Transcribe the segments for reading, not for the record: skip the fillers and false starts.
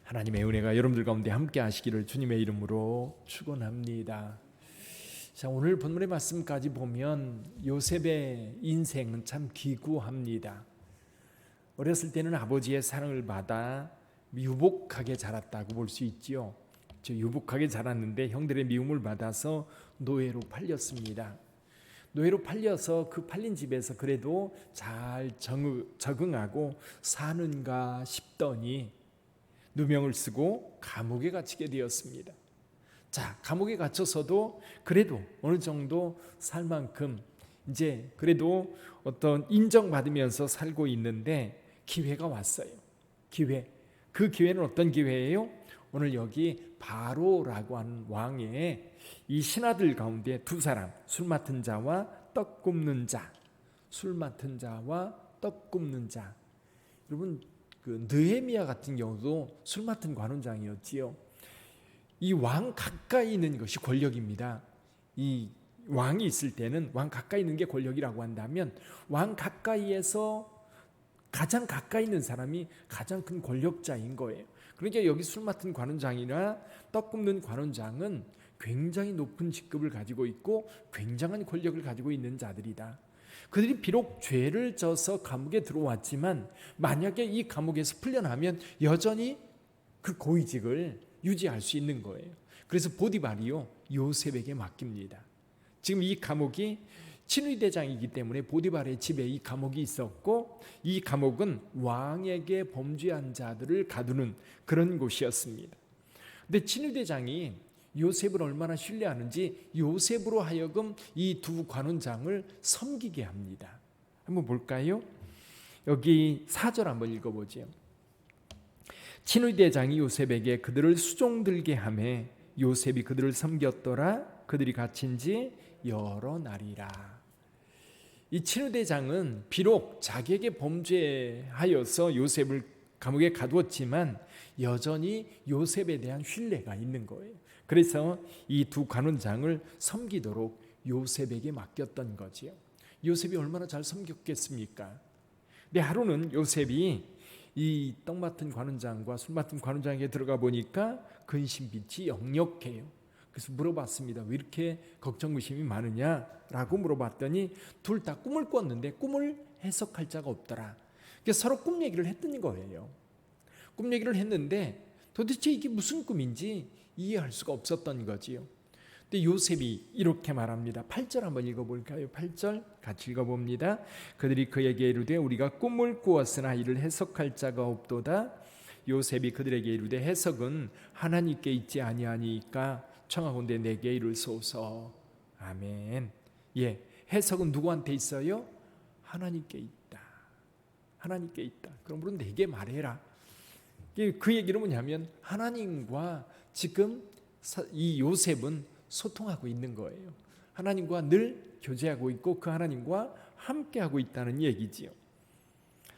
하나님의 은혜가 여러분들 가운데 함께 하시기를 주님의 이름으로 축원합니다. 자, 오늘 본문의 말씀까지 보면 요셉의 인생은 참 기구합니다. 어렸을 때는 아버지의 사랑을 받아 유복하게 자랐다고 볼 수 있지요. 유복하게 자랐는데 형들의 미움을 받아서 노예로 팔렸습니다. 노예로 팔려서 그 팔린 집에서 그래도 잘 적응하고 사는가 싶더니 누명을 쓰고 감옥에 갇히게 되었습니다. 자, 감옥에 갇혀서도 그래도 어느 정도 살 만큼 이제 그래도 어떤 인정받으면서 살고 있는데 기회가 왔어요. 기회. 그 기회는 어떤 기회예요? 오늘 여기 바로라고 하는 왕의 이 신하들 가운데 두 사람, 술 맡은 자와 떡 굽는 자. 술 맡은 자와 떡 굽는 자. 여러분, 그 느헤미야 같은 경우도 술 맡은 관원장이었지요. 이 왕 가까이 있는 것이 권력입니다. 이 왕이 있을 때는 왕 가까이 있는 게 권력이라고 한다면 왕 가까이에서 가장 가까이 있는 사람이 가장 큰 권력자인 거예요. 그러니까 여기 술 맡은 관원장이나 떡 굽는 관원장은 굉장히 높은 직급을 가지고 있고 굉장한 권력을 가지고 있는 자들이다. 그들이 비록 죄를 져서 감옥에 들어왔지만 만약에 이 감옥에서 풀려나면 여전히 그 고위직을 유지할 수 있는 거예요. 그래서 보디발이요 요셉에게 맡깁니다. 지금 이 감옥이 친위대장이기 때문에 보디발의 집에 이 감옥이 있었고 이 감옥은 왕에게 범죄한 자들을 가두는 그런 곳이었습니다. 근데 친위대장이 요셉을 얼마나 신뢰하는지 요셉으로 하여금 이 두 관원장을 섬기게 합니다. 한번 볼까요? 여기 4절 한번 읽어보죠. 친위대장이 요셉에게 그들을 수종들게 하매 요셉이 그들을 섬겼더라. 그들이 갇힌 지 여러 날이라. 이 친위대장은 비록 자기에게 범죄하여서 요셉을 감옥에 가두었지만 여전히 요셉에 대한 신뢰가 있는 거예요. 그래서 이 두 관원장을 섬기도록 요셉에게 맡겼던 거지요. 요셉이 얼마나 잘 섬겼겠습니까? 근데 하루는 요셉이 이 떡 맡은 관원장과 술 맡은 관원장에게 들어가 보니까 근심빛이 역력해요. 그래서 물어봤습니다. 왜 이렇게 걱정무심이 많으냐라고 물어봤더니 둘 다 꿈을 꿨는데 꿈을 해석할 자가 없더라. 그래서 서로 꿈 얘기를 했던 거예요. 꿈 얘기를 했는데 도대체 이게 무슨 꿈인지 이해할 수가 없었던 거지요. 근데 요셉이 이렇게 말합니다. 8절 한번 읽어볼까요? 8절 같이 읽어봅니다. 그들이 그에게 이르되 우리가 꿈을 꾸었으나 이를 해석할 자가 없도다. 요셉이 그들에게 이르되 해석은 하나님께 있지 아니하니까 청하건대 내게 이르소서. 아멘. 예, 해석은 누구한테 있어요? 하나님께 있다. 하나님께 있다. 그러므로 내게 말해라. 그 얘기는 뭐냐면 하나님과 지금 이 요셉은 소통하고 있는 거예요. 하나님과 늘 교제하고 있고 그 하나님과 함께하고 있다는 얘기지요.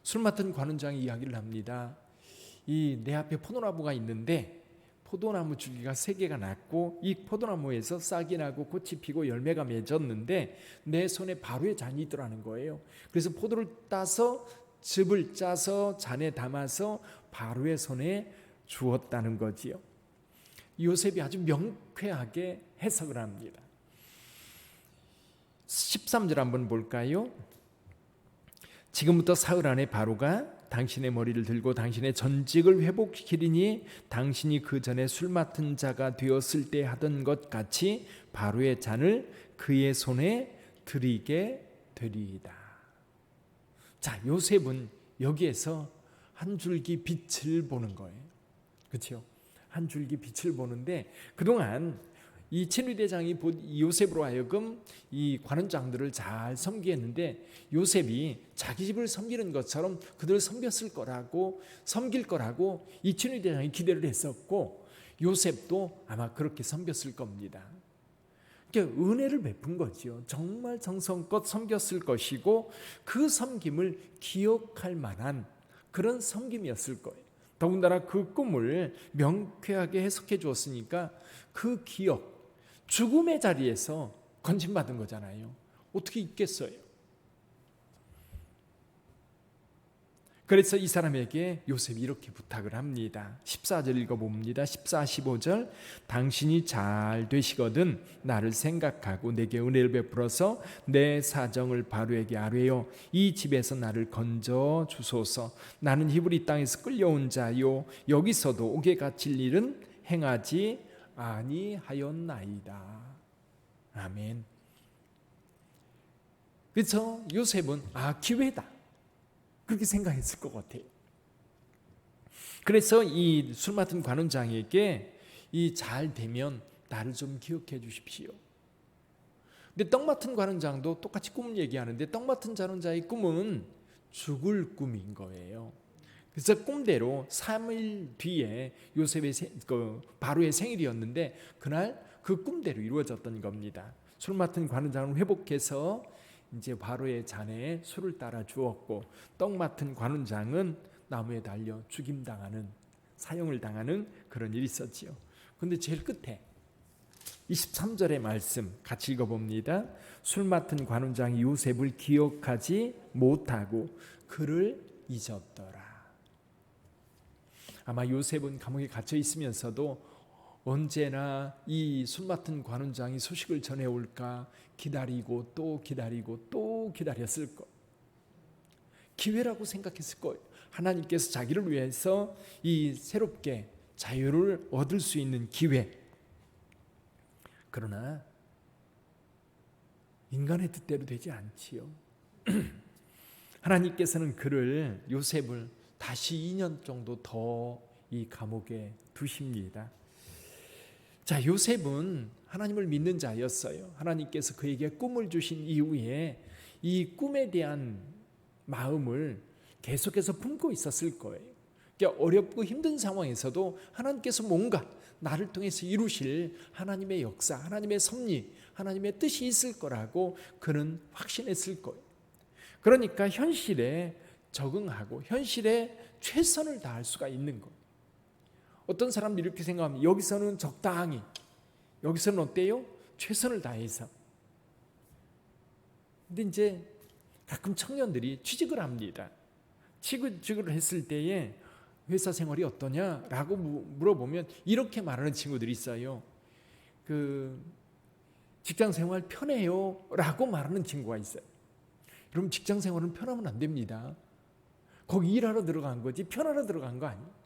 술 맡은 관원장이 이야기를 합니다. 이 내 앞에 포도나무가 있는데 포도나무 줄기가 3개가 났고 이 포도나무에서 싹이 나고 꽃이 피고 열매가 맺었는데 내 손에 바로의 잔이 있더라는 거예요. 그래서 포도를 따서 즙을 짜서 잔에 담아서 바로의 손에 주었다는 거지요. 요셉이 아주 명쾌하게 해석을 합니다. 13절 한번 볼까요? 지금부터 사흘 안에 바로가 당신의 머리를 들고 당신의 전직을 회복시키리니 당신이 그 전에 술 맡은 자가 되었을 때 하던 것 같이 바로의 잔을 그의 손에 드리게 되리이다. 자, 요셉은 여기에서 한 줄기 빛을 보는 거예요. 그렇죠? 한 줄기 빛을 보는데 그동안 이 친위대장이 요셉으로 하여금 이 관원장들을 잘 섬기했는데 요셉이 자기 집을 섬기는 것처럼 그들을 섬길 거라고 이 친위대장이 기대를 했었고 요셉도 아마 그렇게 섬겼을 겁니다. 그러니까 은혜를 베푼 거죠. 정말 정성껏 섬겼을 것이고 그 섬김을 기억할 만한 그런 섬김이었을 거예요. 더군다나 그 꿈을 명쾌하게 해석해 주었으니까 그 기억, 죽음의 자리에서 건진받은 거잖아요. 어떻게 있겠어요? 그래서 이 사람에게 요셉이 이렇게 부탁을 합니다. 14절 읽어봅니다. 14, 15절. 당신이 잘 되시거든 나를 생각하고 내게 은혜를 베풀어서 내 사정을 바로에게 아뢰어 이 집에서 나를 건져 주소서. 나는 히브리 땅에서 끌려온 자요 여기서도 옥에 갇힐 일은 행하지 아니하였나이다. 아멘. 그래서 요셉은 기회다 그렇게 생각했을 것 같아요. 그래서 이 술 맡은 관원장에게 이 잘 되면 나를 좀 기억해 주십시오. 근데 떡 맡은 관원장도 똑같이 꿈을 얘기하는데 떡 맡은 관원장의 꿈은 죽을 꿈인 거예요. 그래서 꿈대로 3일 뒤에 요셉의 바로의 생일이었는데 그날 그 꿈대로 이루어졌던 겁니다. 술 맡은 관원장을 회복해서 이제 바로의 잔에 술을 따라 주었고 떡 맡은 관원장은 나무에 달려 죽임당하는 사형을 당하는 그런 일이 있었지요. 그런데 제일 끝에 23절의 말씀 같이 읽어봅니다. 술 맡은 관원장이 요셉을 기억하지 못하고 그를 잊었더라. 아마 요셉은 감옥에 갇혀 있으면서도 언제나 이 술 맡은 관원장이 소식을 전해올까 기다리고 또 기다리고 또 기다렸을 것. 기회라고 생각했을 거예요. 하나님께서 자기를 위해서 이 새롭게 자유를 얻을 수 있는 기회. 그러나 인간의 뜻대로 되지 않지요. 하나님께서는 요셉을 다시 2년 정도 더 이 감옥에 두십니다. 자, 요셉은 하나님을 믿는 자였어요. 하나님께서 그에게 꿈을 주신 이후에 이 꿈에 대한 마음을 계속해서 품고 있었을 거예요. 그러니까 어렵고 힘든 상황에서도 하나님께서 뭔가 나를 통해서 이루실 하나님의 역사, 하나님의 섭리, 하나님의 뜻이 있을 거라고 그는 확신했을 거예요. 그러니까 현실에 적응하고 현실에 최선을 다할 수가 있는 거예요. 어떤 사람들이 이렇게 생각합니다. 여기서는 적당히, 여기서는 어때요? 최선을 다해서. 근데 이제 가끔 청년들이 취직을 합니다. 취직을 했을 때에 회사 생활이 어떠냐라고 물어보면 이렇게 말하는 친구들이 있어요. 직장 생활 편해요 라고 말하는 친구가 있어요. 여러분, 직장 생활은 편하면 안 됩니다. 거기 일하러 들어간 거지 편하러 들어간 거 아니에요.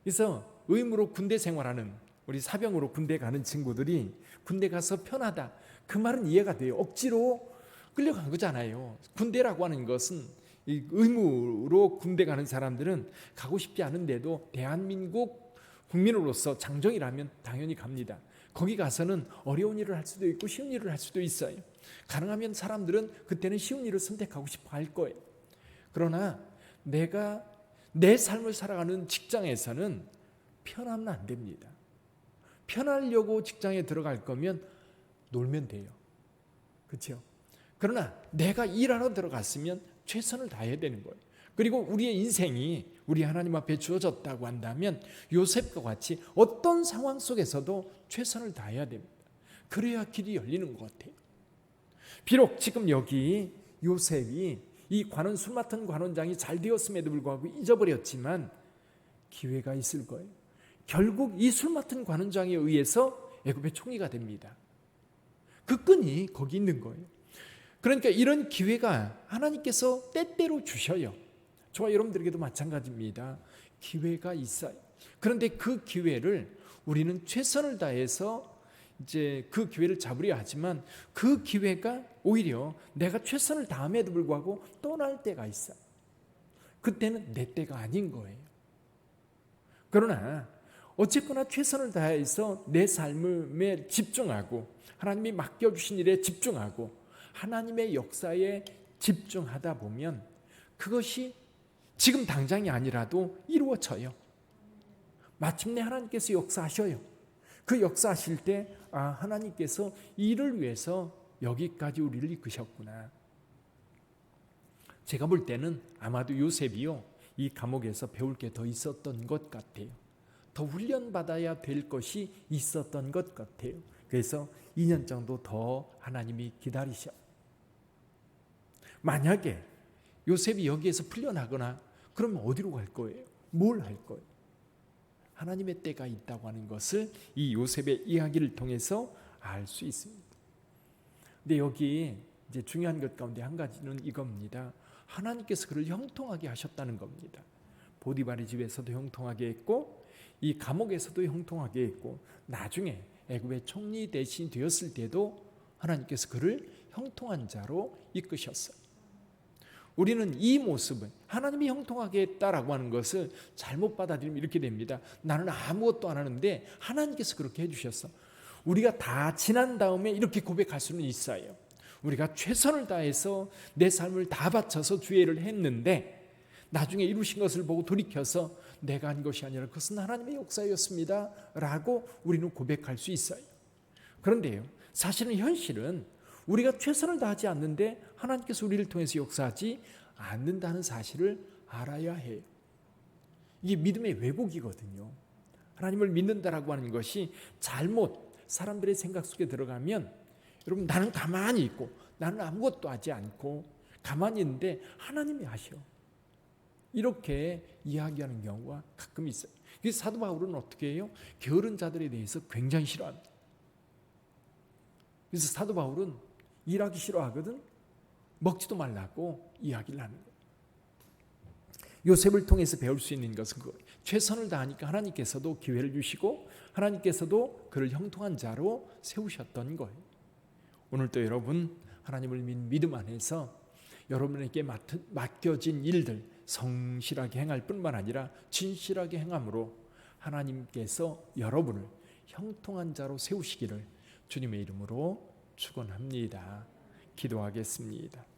그래서 의무로 군대 생활하는 우리 사병으로 군대 가는 친구들이 군대 가서 편하다 그 말은 이해가 돼요. 억지로 끌려간 거잖아요. 군대라고 하는 것은 의무로 군대 가는 사람들은 가고 싶지 않은데도 대한민국 국민으로서 장정이라면 당연히 갑니다. 거기 가서는 어려운 일을 할 수도 있고 쉬운 일을 할 수도 있어요. 가능하면 사람들은 그때는 쉬운 일을 선택하고 싶어 할 거예요. 그러나 내가 내 삶을 살아가는 직장에서는 편하면 안 됩니다. 편하려고 직장에 들어갈 거면 놀면 돼요. 그렇죠? 그러나 내가 일하러 들어갔으면 최선을 다해야 되는 거예요. 그리고 우리의 인생이 우리 하나님 앞에 주어졌다고 한다면 요셉과 같이 어떤 상황 속에서도 최선을 다해야 됩니다. 그래야 길이 열리는 것 같아요. 비록 지금 여기 요셉이 이 술 맡은 관원장이 잘 되었음에도 불구하고 잊어버렸지만 기회가 있을 거예요. 결국 이 술 맡은 관원장에 의해서 애굽의 총리가 됩니다. 그 끈이 거기 있는 거예요. 그러니까 이런 기회가 하나님께서 때때로 주셔요. 저와 여러분들에게도 마찬가지입니다. 기회가 있어요. 그런데 그 기회를 우리는 최선을 다해서 이제 그 기회를 잡으려 하지만 그 기회가 오히려 내가 최선을 다함에도 불구하고 떠날 때가 있어요. 그때는 내 때가 아닌 거예요. 그러나 어쨌거나 최선을 다해서 내 삶에 집중하고 하나님이 맡겨주신 일에 집중하고 하나님의 역사에 집중하다 보면 그것이 지금 당장이 아니라도 이루어져요. 마침내 하나님께서 역사하셔요. 그 역사하실 때 하나님께서 이를 위해서 여기까지 우리를 이끄셨구나. 제가 볼 때는 아마도 요셉이요 이 감옥에서 배울 게 더 있었던 것 같아요. 더 훈련받아야 될 것이 있었던 것 같아요. 그래서 2년 정도 더 하나님이 기다리셔. 만약에 요셉이 여기에서 풀려나거나 그러면 어디로 갈 거예요? 뭘 할 거예요? 하나님의 때가 있다고 하는 것을 이 요셉의 이야기를 통해서 알 수 있습니다. 근데 여기 이제 중요한 것 가운데 한 가지는 이겁니다. 하나님께서 그를 형통하게 하셨다는 겁니다. 보디발의 집에서도 형통하게 했고 이 감옥에서도 형통하게 했고 나중에 애굽의 총리 대신이 되었을 때도 하나님께서 그를 형통한 자로 이끄셨어요. 우리는 이 모습을 하나님이 형통하게 했다라고 하는 것을 잘못 받아들이면 이렇게 됩니다. 나는 아무것도 안 하는데 하나님께서 그렇게 해주셨어. 우리가 다 지난 다음에 이렇게 고백할 수는 있어요. 우리가 최선을 다해서 내 삶을 다 바쳐서 주의 일을 했는데 나중에 이루신 것을 보고 돌이켜서 내가 한 것이 아니라 그것은 하나님의 역사였습니다 라고 우리는 고백할 수 있어요. 그런데요, 사실은 현실은 우리가 최선을 다하지 않는데 하나님께서 우리를 통해서 역사하지 않는다는 사실을 알아야 해요. 이게 믿음의 왜곡이거든요. 하나님을 믿는다라고 하는 것이 잘못 사람들의 생각 속에 들어가면 여러분 나는 가만히 있고 나는 아무것도 하지 않고 가만히 있는데 하나님이 하셔. 이렇게 이야기하는 경우가 가끔 있어요. 그래서 사도 바울은 어떻게 해요? 게으른 자들에 대해서 굉장히 싫어합니다. 그래서 사도 바울은 일하기 싫어하거든. 먹지도 말라고 이야기를 하는 거예요. 요셉을 통해서 배울 수 있는 것은 그거예요. 최선을 다하니까 하나님께서도 기회를 주시고 하나님께서도 그를 형통한 자로 세우셨던 거예요. 오늘도 여러분 하나님을 믿음 안에서 여러분에게 맡겨진 일들 성실하게 행할 뿐만 아니라 진실하게 행함으로 하나님께서 여러분을 형통한 자로 세우시기를 주님의 이름으로 축원합니다. 기도하겠습니다.